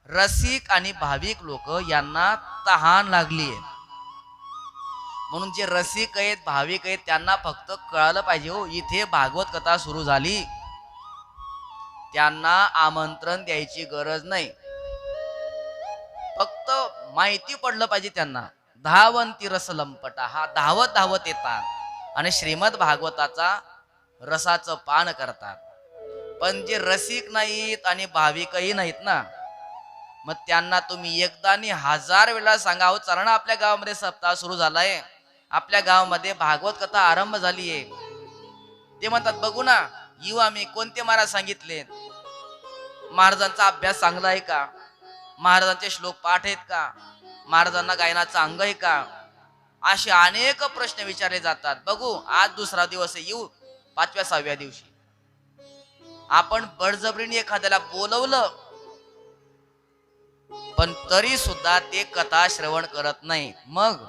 A: रसिक आणि भाविक लोक यांना तहान लागली आहे. म्हणून जे रसिक आहेत भाविक आहेत त्यांना फक्त कळालं पाहिजे, हो इथे भागवत कथा सुरू झाली, त्यांना आमंत्रण द्यायची गरज नाही, फक्त माहिती पडलं पाहिजे त्यांना. धावंती रस लंपटा, हा धावत धावत येतात आणि श्रीमद भागवताचा रसाचं पान करतात. पण जे रसिक नाहीत आणि भाविकही नाहीत ना, मग त्यांना तुम्ही एकदा आणि 1000 वेळा सांगा, हो चला ना, आपल्या गावामध्ये सप्ताह सुरू झालाय, आपल्या गावामध्ये भागवत कथा आरंभ झाली आहे. ते म्हणतात, बघू ना येऊ आम्ही. कोणते महाराज सांगितले? महाराजांचा अभ्यास चांगला आहे का? महाराजांचे श्लोक पाठ आहेत का? महाराजांना गायनाचं अंग आहे का? असे अनेक प्रश्न विचारले जातात. बघू, आज दुसरा दिवस आहे, येऊ 5व्या 6व्या दिवशी. आपण बळजबरीने एखाद्याला बोलवलं पण तरी सुद्धा ते कथा श्रवण करत नाही. मग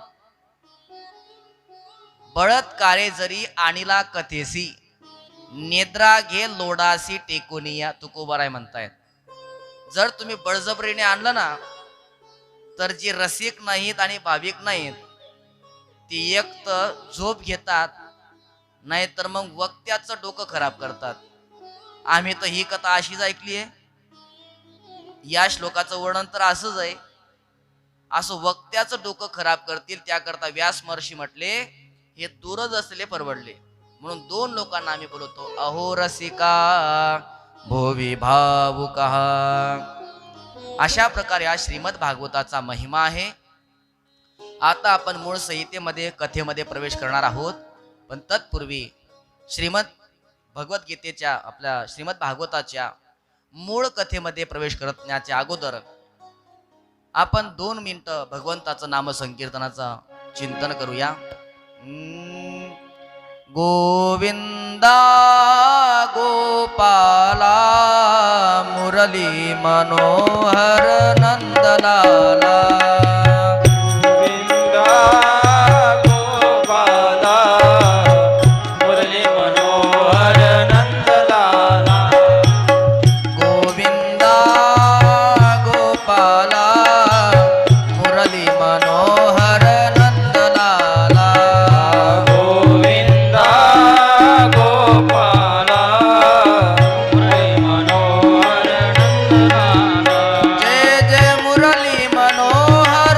A: बळत्कारे जरी आणिला कथेसी, निद्रा घे लोडासी टेकोनिया, तुकोबाराय म्हणतायत. जर तुम्ही बळजबरीने आणलं ना, तर जे रसिक नाहीत आणि भाविक नाहीत ते एक तर झोप घेतात, नाहीतर मग वक्त्याचं डोकं खराब करतात. आम्ही तर ही कथा अशीच ऐकली आहे, या श्लोकाचं वर्णन तर असंच आहे, असं वक्त्याचं डोकं खराब करतील. त्याकरता व्यास महर्षी म्हटले, हे दूरच असलेले परवडले. म्हणून 2 लोकांना आम्ही बोलवतो, अहो रसिका भोवी भावुका. अशा प्रकारे हा श्रीमद भागवताचा महिमा आहे. आता आपण मूळ संहितेमध्ये कथेमध्ये प्रवेश करणार आहोत, पण तत्पूर्वी श्रीमद भगवद्गीतेच्या आपल्या श्रीमद भागवताच्या मूळ कथेमध्ये प्रवेश करण्याच्या अगोदर आपण 2 मिनिटं भगवंताचं नाम संकीर्तनाचं चिंतन करूया. गोविंदा गोपाला मुरली मनोहर नंदलाला. जय जय मुरली मनोहर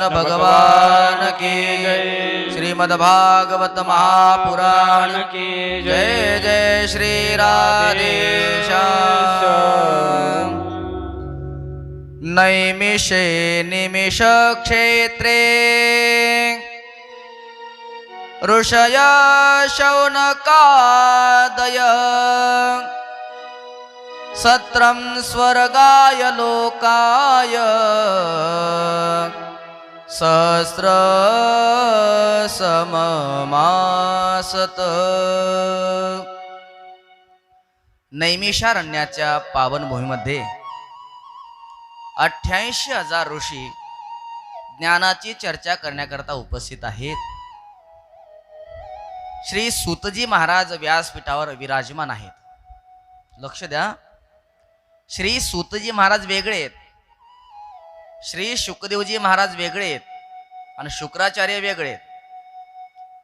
A: कृष्ण भगवान की जय। श्रीमद् भागवत महापुराण की जय। जय श्री राधेश्याम। नैमिषे निमिष क्षेत्रे ऋषय शौनकादय सत्रं स्वर्गाय लोकाय सहस्र सममासत। नैमिषारण्याच्या पावनभूमीमध्ये 88,000 ऋषी ज्ञानाची चर्चा करण्याकरता उपस्थित आहेत. श्री सूतजी महाराज व्यासपीठावर विराजमान आहेत. लक्ष द्या, श्री सूतजी महाराज वेगळे आहेत, श्री शुकदेवजी महाराज वेगळे आहेत आणि शुक्राचार्य वेगळे आहेत.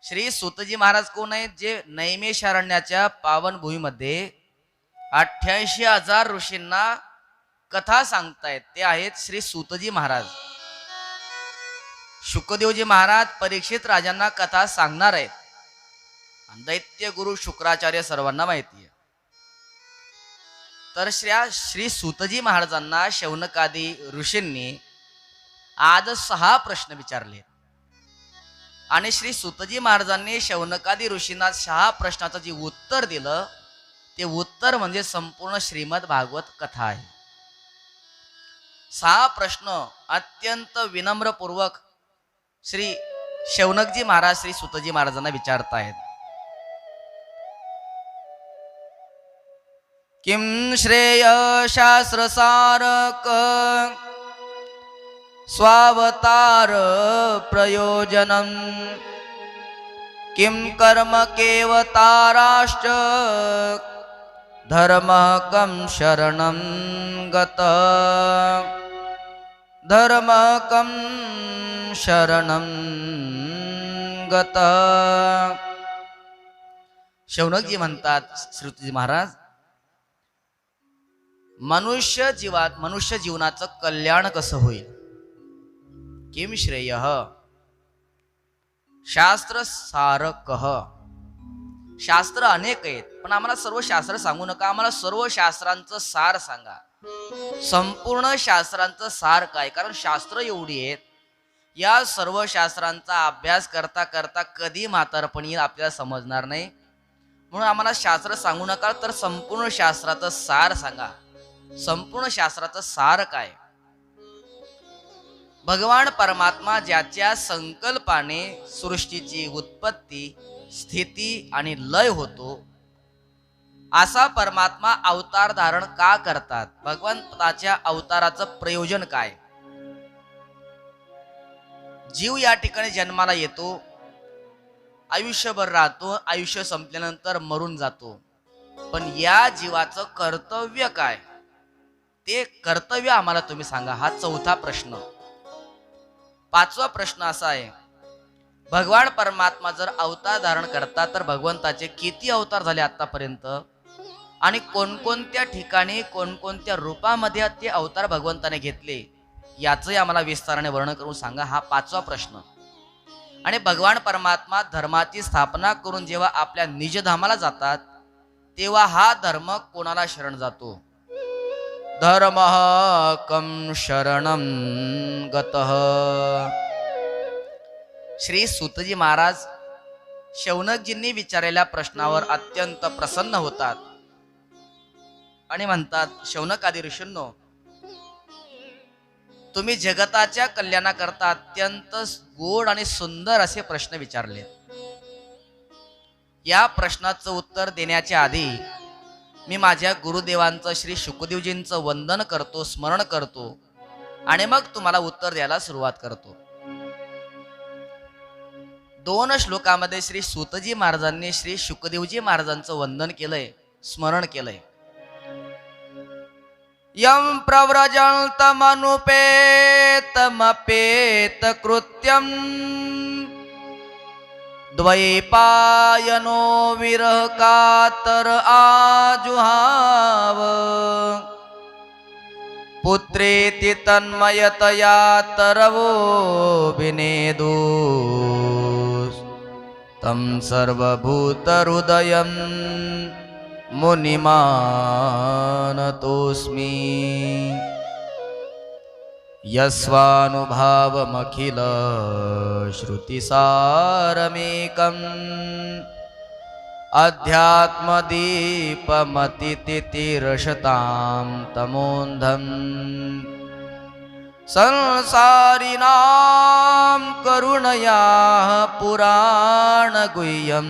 A: श्री सूतजी महाराज कोण आहेत? जे नैमिषारण्याच्या पावनभूमीमध्ये 88,000 ऋषींना कथा सांगतायत, ते आहेत श्री सूतजी महाराज. शुकदेवजी महाराज परीक्षित राजांना कथा सांगणार आहेत. दैत्य गुरु शुक्राचार्य सर्वांना माहिती आहे. तर श्री सूतजी महाराजांना शौनकादी ऋषींनी आज 6 प्रश्न विचारले आणि श्री सूतजी महाराजांनी शौनकादी ऋषींना 6 प्रश्नाचं जे उत्तर दिलं ते उत्तर म्हणजे संपूर्ण श्रीमद भागवत कथा आहे. 6 प्रश्न अत्यंत विनम्रपूर्वक श्री शौनकजी महाराज श्री सूतजी महाराजांना विचारतायत. किम श्रेय शास्त्रसारक स्वावतार प्रयोजनम किम कर्म केवताराश्च धर्म कम शरणं गत धर्म कम शरणं गत. शौनकजी म्हणतात, श्रुतजी महाराज, मनुष्य जीवनाचं कल्याण कसं होईल? किम श्रेय शास्त्र सारकः. शास्त्र अनेक आहेत, पण आम्हाला सर्व शास्त्र सांगू नका, आम्हाला सर्व शास्त्रांचं सार सांगा. संपूर्ण शास्त्रांचं सार काय? कारण शास्त्र एवढी आहेत, या सर्व शास्त्रांचा अभ्यास करता करता कधी म्हातारपणी आपल्याला समजणार नाही. म्हणून आम्हाला शास्त्र सांगू नका, तर संपूर्ण शास्त्राचं सार सांगा. संपूर्ण शास्त्राचं सार काय? भगवान परमात्मा ज्याच्या संकल्पाने सृष्टीची उत्पत्ती, स्थिती आणि लय होतो, असा परमात्मा अवतार धारण का करतात? भगवंताच्या अवताराचं प्रयोजन काय? जीव या ठिकाणी जन्माला येतो, आयुष्यभर राहतो, आयुष्य संपल्यानंतर मरून जातो, पण या जीवाचं कर्तव्य काय? ते कर्तव्य आम्हाला तुम्ही सांगा. हा 4था प्रश्न. 5वा प्रश्न असा आहे, भगवान परमात्मा जर अवतार धारण करतात तर भगवंताचे किती अवतार झाले आतापर्यंत आणि कोणकोणत्या ठिकाणी कोणकोणत्या रूपामध्ये ते अवतार भगवंताने घेतले, याचंही आम्हाला विस्ताराने वर्णन करून सांगा. हा 5वा प्रश्न. आणि भगवान परमात्मा धर्माची स्थापना करून जेव्हा आपल्या निजधामाला जातात तेव्हा हा धर्म कोणाला शरण जातो? धर्म कम शरणं गतः. श्री सूतजी महाराज शौनकजींनी विचारलेल्या प्रश्नावर अत्यंत प्रसन्न होतात आणि म्हणतात, शौनकादी ऋषींनो, तुम्ही जगताच्या कल्याणाकरता अत्यंत गोड आणि सुंदर असे प्रश्न विचारले. या प्रश्नाचं उत्तर देण्याच्या आधी मी माझ्या गुरुदेवांचं श्री शुकदेवजींचं वंदन करतो, स्मरण करतो आणि मग तुम्हाला उत्तर द्यायला सुरुवात करतो. 2 श्लोकामध्ये श्री सूतजी महाराजांनी श्री शुकदेवजी महाराजांचं वंदन केलंय, स्मरण केलंय. यम प्रव्रजन्तमनुपेतमपेत कृत्यम द्वैपायनो विरह कातर आजुहाव पुत्रेति तन्मयतया तरवो विनेदु तं सर्वभूतहृदयं मुनिमानतोऽस्मि। यस्वानुभावमखिल श्रुतिसारमेकम् अध्यात्मदीपमतितितिरशतां तमोन्धम् संसारिणां करुणया पुराणगुह्यं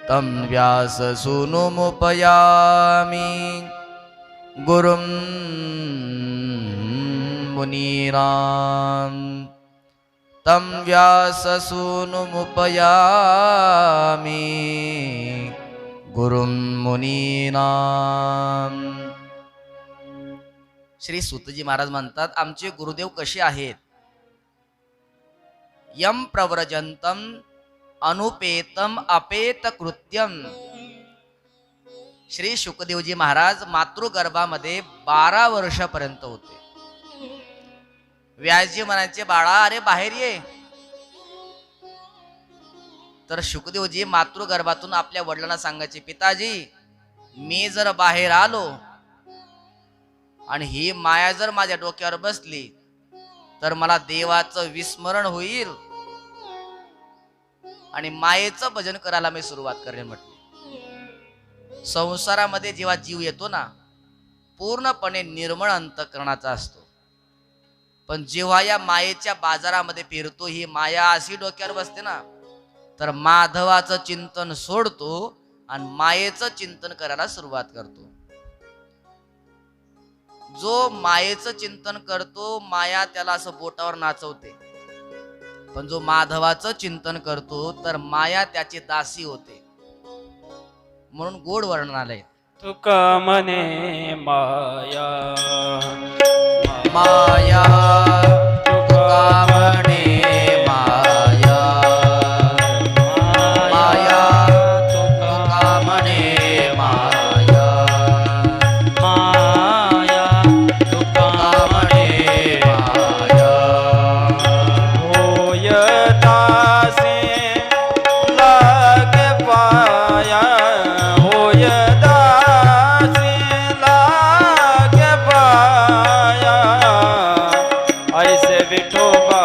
A: तं व्याससूनुमुपयामि गुरुं मुनीनां। तं व्याससूनुमुपयामि गुरुं मुनीनां। श्री सूतजी महाराज म्हणतात, आमचे गुरुदेव कसे आहेत? यम प्रव्रजंतम अनुपेतम अपेत कृत्यम। श्री शुकदेवजी महाराज मातृगर्भामध्ये 12 वर्षापर्यंत होते. व्यासजी म्हणायचे, बाळा अरे बाहेर ये. तर शुकदेवजी मातृगर्भातून आपल्या वडिलांना सांगायचे, पिताजी मी जर बाहेर आलो आणि ही माया जर माझ्या डोक्यावर बसली तर मला देवाचं विस्मरण होईल आणि मायेचं भजन करायला मी सुरुवात करेन. म्हटले, संसारामध्ये जेव्हा जीव येतो ना, पूर्णपणे निर्मळ अंतःकरणाचा असतो. पण जेव्हा या मायेच्या बाजारामध्ये फिरतो, ही माया अशी डोक्यावर बसते ना, तर माधवाचं चिंतन सोडतो आणि मायेचं चिंतन करायला सुरुवात करतो. जो मायेचं चिंतन करतो, माया त्याला असं बोटावर नाचवते. पण जो माधवाचं चिंतन करतो तर माया त्याची दासी होते. म्हणून गोड वर्णन आलंय,
B: तुका मने माया
A: माया तुका म्हणे माया, माया तुका म्हणे माया,
B: माया तुका
A: म्हणे माया.
B: होय दासी लागे पाया, होय दासी लागे पाया, ऐसे विठोबा